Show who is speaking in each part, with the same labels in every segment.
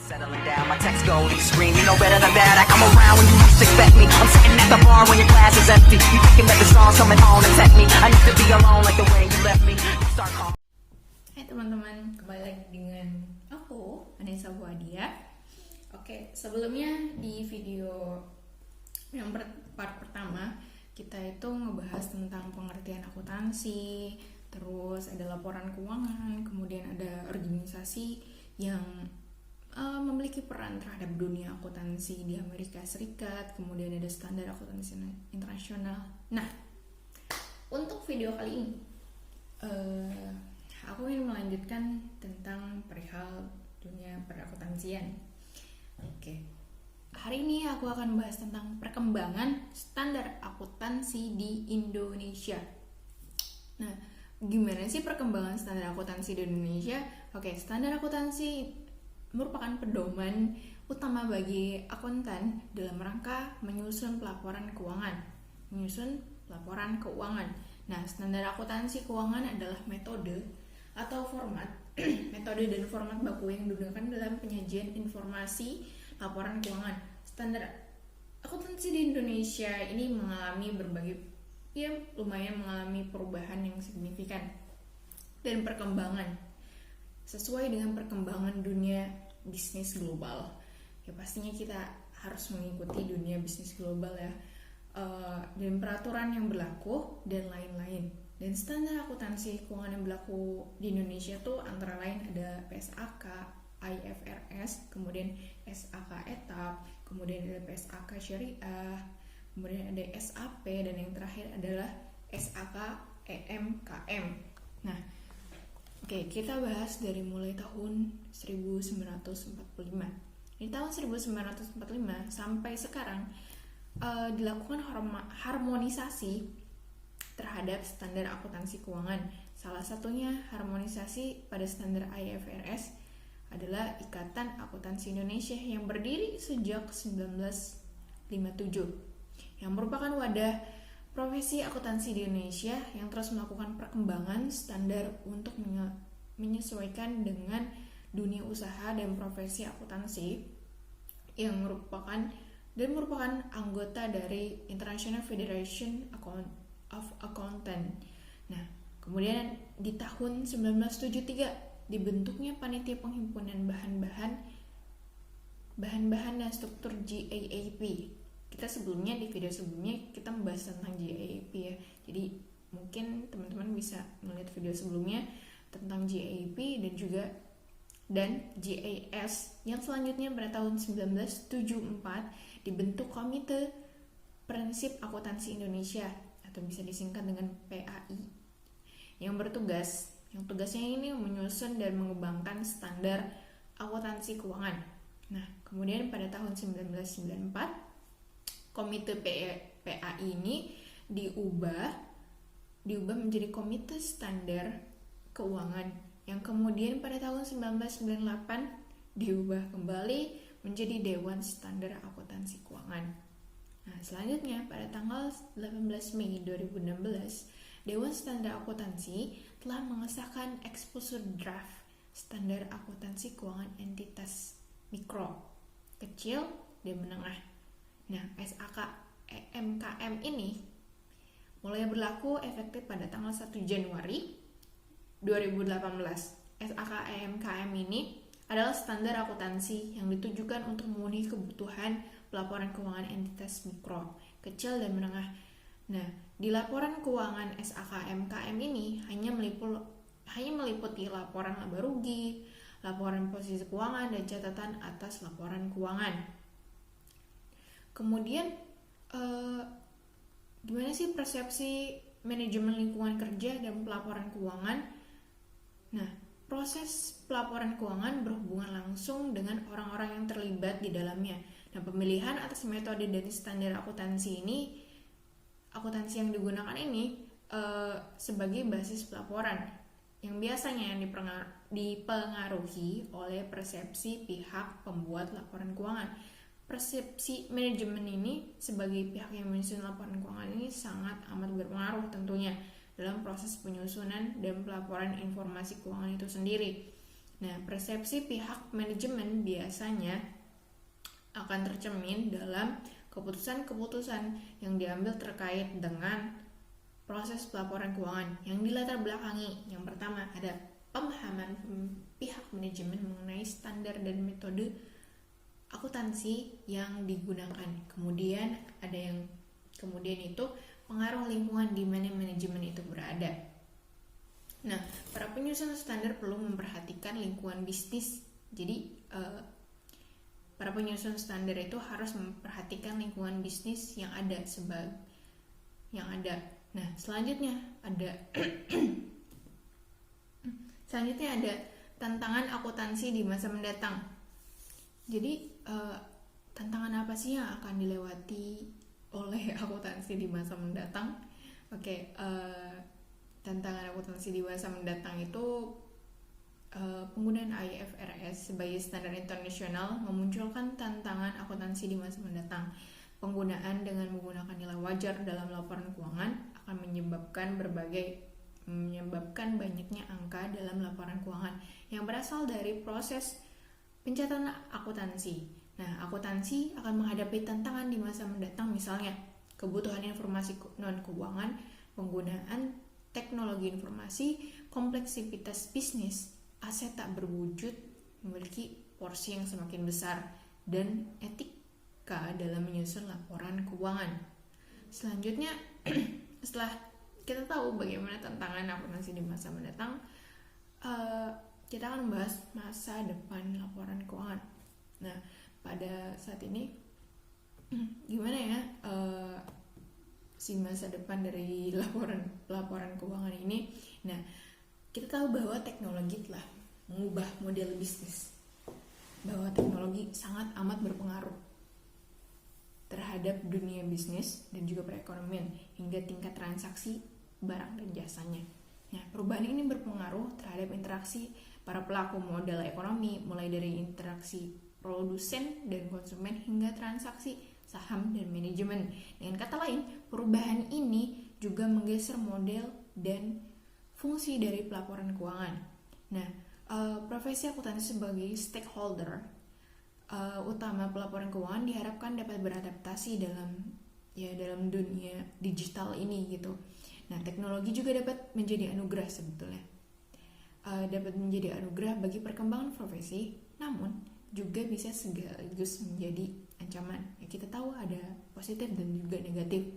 Speaker 1: Settling down, my text go, you scream, you know better than that. I come around when you least expect me. I'm sitting at the bar when your glass is empty. You thinking that the song's coming on and tempt me. I need to be alone like the way you left me. You start calling.
Speaker 2: Hai teman-teman, kembali lagi dengan aku, Anissa Buadia. Oke, sebelumnya di video yang part pertama kita itu ngebahas tentang pengertian akuntansi, terus ada laporan keuangan, kemudian ada organisasi yang memiliki peran terhadap dunia akuntansi di Amerika Serikat, kemudian ada standar akuntansi internasional. Nah, untuk video kali ini aku ingin melanjutkan tentang perihal dunia perakuntansian. Oke. Hari ini aku akan membahas tentang perkembangan standar akuntansi di Indonesia. Nah, gimana sih perkembangan standar akuntansi di Indonesia? Oke, standar akuntansi merupakan pedoman utama bagi akuntan dalam rangka menyusun laporan keuangan. Nah, standar akuntansi keuangan adalah metode atau format metode dan format baku yang digunakan dalam penyajian informasi laporan keuangan. Standar akuntansi di Indonesia ini mengalami lumayan mengalami perubahan yang signifikan dan perkembangan sesuai dengan perkembangan dunia bisnis global. Ya pastinya kita harus mengikuti dunia bisnis global ya, dan peraturan yang berlaku dan lain-lain. Dan standar akuntansi keuangan yang berlaku di Indonesia tuh antara lain ada PSAK, IFRS, kemudian SAK Etap, kemudian ada PSAK Syariah, kemudian ada SAP, dan yang terakhir adalah SAK EMKM. Nah, oke, kita bahas dari mulai tahun 1945. Di tahun 1945 sampai sekarang dilakukan harmonisasi terhadap standar akuntansi keuangan. Salah satunya harmonisasi pada standar IFRS adalah Ikatan Akuntansi Indonesia yang berdiri sejak 1957, yang merupakan wadah profesi akuntansi di Indonesia yang terus melakukan perkembangan standar untuk menyesuaikan dengan dunia usaha dan profesi akuntansi yang merupakan anggota dari International Federation of Accountants. Nah, kemudian di tahun 1973 dibentuknya Panitia Penghimpunan Bahan-bahan dan Struktur GAAP. Kita di video sebelumnya kita membahas tentang GAAP ya. Jadi mungkin teman-teman bisa melihat video sebelumnya tentang GAAP dan GAS yang selanjutnya pada tahun 1974 dibentuk Komite Prinsip Akuntansi Indonesia atau bisa disingkat dengan PAI yang tugasnya ini menyusun dan mengembangkan standar akuntansi keuangan. Nah, kemudian pada tahun 1994 Komite PAI ini diubah menjadi Komite Standar Keuangan yang kemudian pada tahun 1998 diubah kembali menjadi Dewan Standar Akuntansi Keuangan. Nah, selanjutnya pada tanggal 18 Mei 2016 Dewan Standar Akuntansi telah mengesahkan Exposure Draft Standar Akuntansi Keuangan Entitas Mikro, Kecil, dan Menengah. Nah, SAK EMKM ini mulai berlaku efektif pada tanggal 1 Januari 2018. SAK EMKM ini adalah standar akuntansi yang ditujukan untuk memenuhi kebutuhan pelaporan keuangan entitas mikro, kecil, dan menengah. Nah, di laporan keuangan SAK EMKM ini hanya meliputi laporan laba rugi, laporan posisi keuangan, dan catatan atas laporan keuangan. Kemudian gimana sih persepsi manajemen lingkungan kerja dan pelaporan keuangan? Nah, proses pelaporan keuangan berhubungan langsung dengan orang-orang yang terlibat di dalamnya. Nah, pemilihan atas metode dan standar akuntansi yang digunakan ini sebagai basis pelaporan yang biasanya dipengaruhi oleh persepsi pihak pembuat laporan keuangan. Persepsi manajemen ini sebagai pihak yang menyusun laporan keuangan ini sangat amat berpengaruh tentunya dalam proses penyusunan dan pelaporan informasi keuangan itu sendiri. Nah, persepsi pihak manajemen biasanya akan tercermin dalam keputusan-keputusan yang diambil terkait dengan proses pelaporan keuangan yang dilatar belakangi. Yang pertama ada pemahaman pihak manajemen mengenai standar dan metode akuntansi yang digunakan. Kemudian itu pengaruh lingkungan di mana manajemen itu berada. Nah, para penyusun standar perlu memperhatikan lingkungan bisnis. Jadi para penyusun standar itu harus memperhatikan lingkungan bisnis yang ada Nah, selanjutnya ada tantangan akuntansi di masa mendatang. Jadi tantangan apa sih yang akan dilewati oleh akuntansi di masa mendatang? Tantangan akuntansi di masa mendatang itu penggunaan IFRS sebagai standar internasional memunculkan tantangan akuntansi di masa mendatang. Penggunaan dengan menggunakan nilai wajar dalam laporan keuangan akan menyebabkan banyaknya angka dalam laporan keuangan yang berasal dari proses pencatatan akuntansi. Nah, akuntansi akan menghadapi tantangan di masa mendatang, misalnya kebutuhan informasi non-keuangan, penggunaan teknologi informasi, kompleksitas bisnis, aset tak berwujud, memiliki porsi yang semakin besar, dan etika dalam menyusun laporan keuangan. Selanjutnya, setelah kita tahu bagaimana tantangan akuntansi di masa mendatang, kita akan membahas masa depan laporan keuangan. Nah, pada saat ini, gimana ya si masa depan dari laporan keuangan ini? Nah, kita tahu bahwa teknologi telah mengubah model bisnis, bahwa teknologi sangat amat berpengaruh terhadap dunia bisnis dan juga perekonomian hingga tingkat transaksi barang dan jasanya. Nah, perubahan ini berpengaruh terhadap interaksi para pelaku modal ekonomi, mulai dari interaksi produsen dan konsumen hingga transaksi saham dan manajemen. Dengan kata lain, perubahan ini juga menggeser model dan fungsi dari pelaporan keuangan. Nah, profesi akuntansi sebagai stakeholder utama pelaporan keuangan diharapkan dapat beradaptasi dalam dunia digital ini gitu. Nah, teknologi juga dapat menjadi anugerah sebetulnya. Dapat menjadi anugerah bagi perkembangan profesi, namun juga bisa sekaligus menjadi ancaman. Ya, kita tahu ada positif dan juga negatif.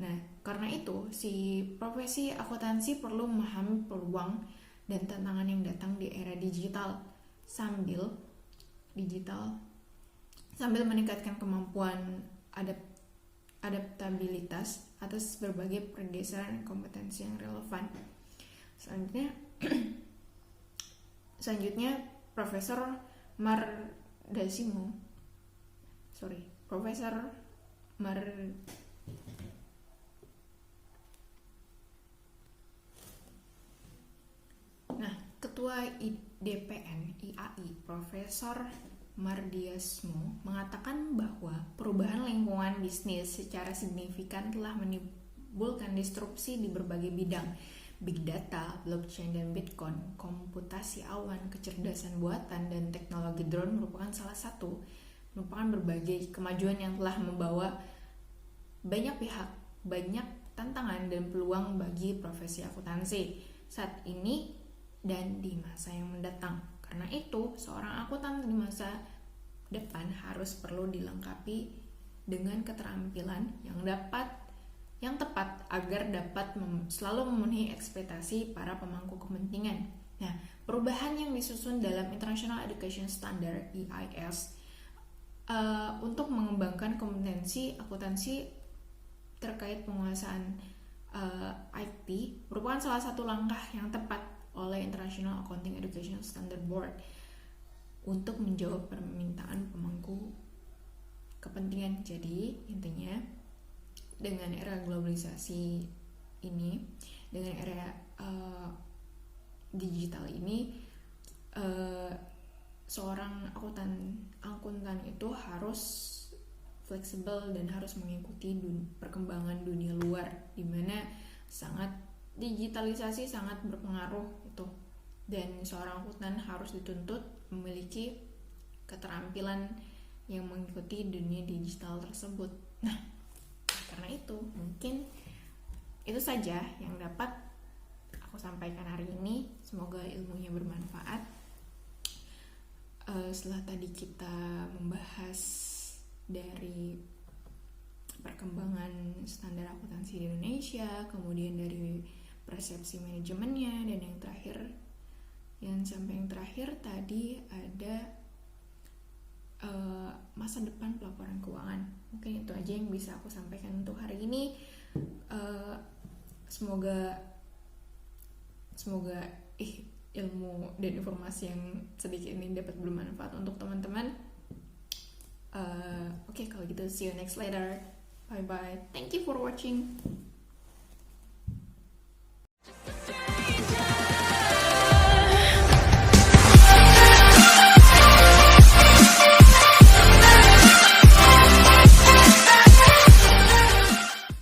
Speaker 2: Nah, karena itu si profesi akuntansi perlu memahami peluang dan tantangan yang datang di era digital sambil meningkatkan kemampuan adaptabilitas atas berbagai pergeseran kompetensi yang relevan. Selanjutnya Profesor Ketua DPN IAI Profesor Mardiasmo mengatakan bahwa perubahan lingkungan bisnis secara signifikan telah menimbulkan disrupsi di berbagai bidang. Big data, blockchain dan bitcoin, komputasi awan, kecerdasan buatan, dan teknologi drone merupakan berbagai kemajuan yang telah membawa banyak tantangan dan peluang bagi profesi akuntansi saat ini dan di masa yang mendatang. Karena itu, seorang akuntan di masa depan harus perlu dilengkapi dengan keterampilan yang tepat agar dapat selalu memenuhi ekspektasi para pemangku kepentingan. Nah, perubahan yang disusun dalam International Education Standard (EIS) untuk mengembangkan kompetensi akuntansi terkait penguasaan IT merupakan salah satu langkah yang tepat oleh International Accounting Education Standard Board untuk menjawab permintaan pemangku kepentingan. Jadi, intinya dengan era globalisasi ini, dengan era digital ini, seorang akuntan itu harus fleksibel dan harus mengikuti perkembangan dunia luar, di mana digitalisasi sangat berpengaruh itu dan seorang akuntan harus dituntut memiliki keterampilan yang mengikuti dunia digital tersebut. Nah, karena itu mungkin itu saja yang dapat aku sampaikan hari ini. Semoga ilmunya bermanfaat. Setelah tadi kita membahas dari perkembangan standar akuntansi di Indonesia, kemudian dari persepsi manajemennya, dan yang terakhir tadi ada masa depan pelaporan keuangan. Mungkin itu aja yang bisa aku sampaikan untuk hari ini. Semoga ilmu dan informasi yang sedikit ini dapat bermanfaat untuk teman-teman. Oke, kalau gitu see you next later. Bye bye. Thank you for watching.